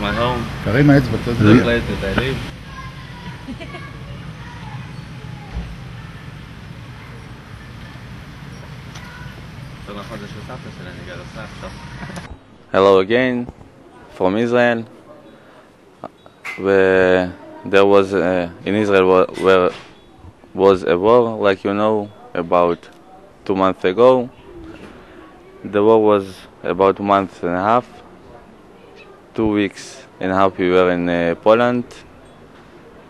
my home. קרים האצבע, אתה The יודע. place that I live. Hello again from Israel. There was in Israel where was a war, like you know, about 2 months ago. The war was about a month and a half. 2 weeks and a half we were in Poland.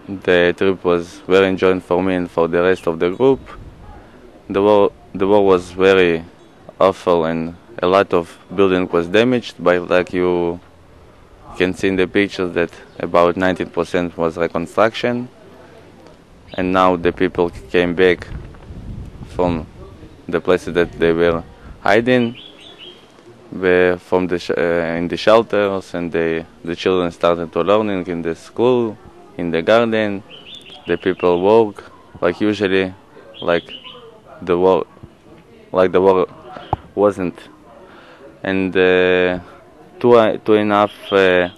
The trip was very enjoyable for me and for the rest of the group. The war was very awful and a lot of building was damaged, but like you can see in the pictures that about 19% was reconstruction, and now the people came back from the places that they were hiding from in the shelters, and the children started to learning in the school, in the garden. The people work like usually, like the war wasn't. And 2.5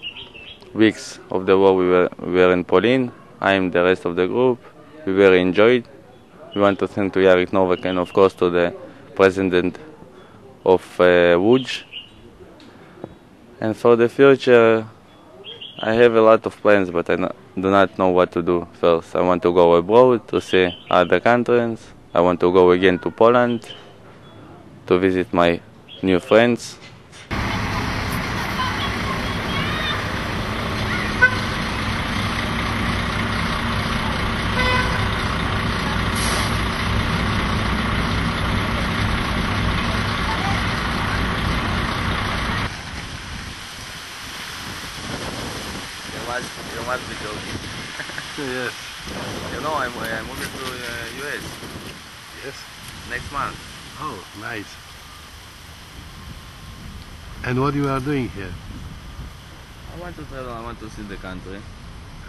weeks of the war we were in Poland. I am the rest of the group. We very enjoyed. We want to thank to Yarik Novak and of course to the president of Łódź. And for the future, I have a lot of plans, but I do not know what to do first. I want to go abroad to see other countries. I want to go again to Poland to visit my new friends. You must be joking. Yes. You know, I'm moving to US Yes. next month. Oh, nice. And what you are doing here? I want to travel, I want to see the country.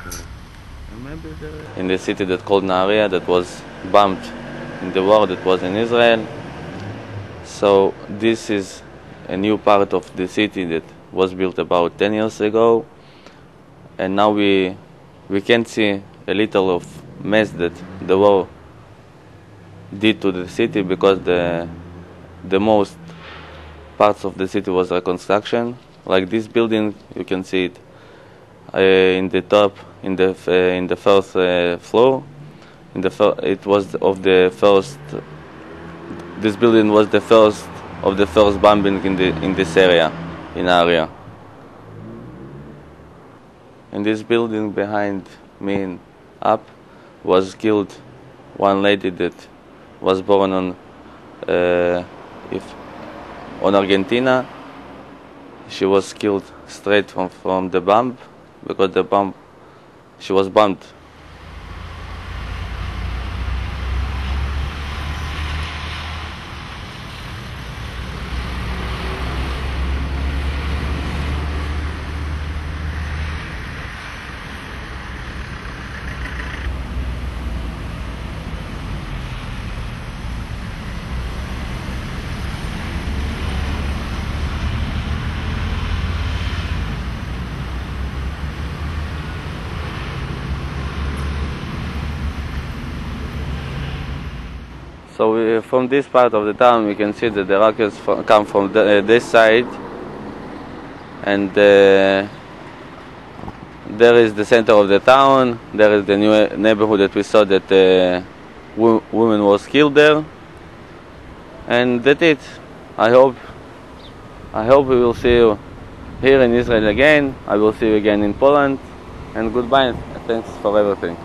And maybe in the city that called Nahariya, that was bombed in the war that was in Israel. So this is a new part of the city that was built about 10 years ago. And now we can see a little of mess that the war did to the city, because the most parts of the city was reconstruction. Like this building, you can see it in the top, in the first floor. It was of the first. This building was the first of the first bombing in this area, in Nahariya. In this building behind me up was killed one lady that was born on Argentina. She was killed straight from the bomb, because she was bombed. So from this part of the town, we can see that the rockets come from this side, and there is the center of the town. There is the new neighborhood that we saw that woman was killed there, and that's it. I hope we will see you here in Israel again. I will see you again in Poland, and goodbye. Thanks for everything.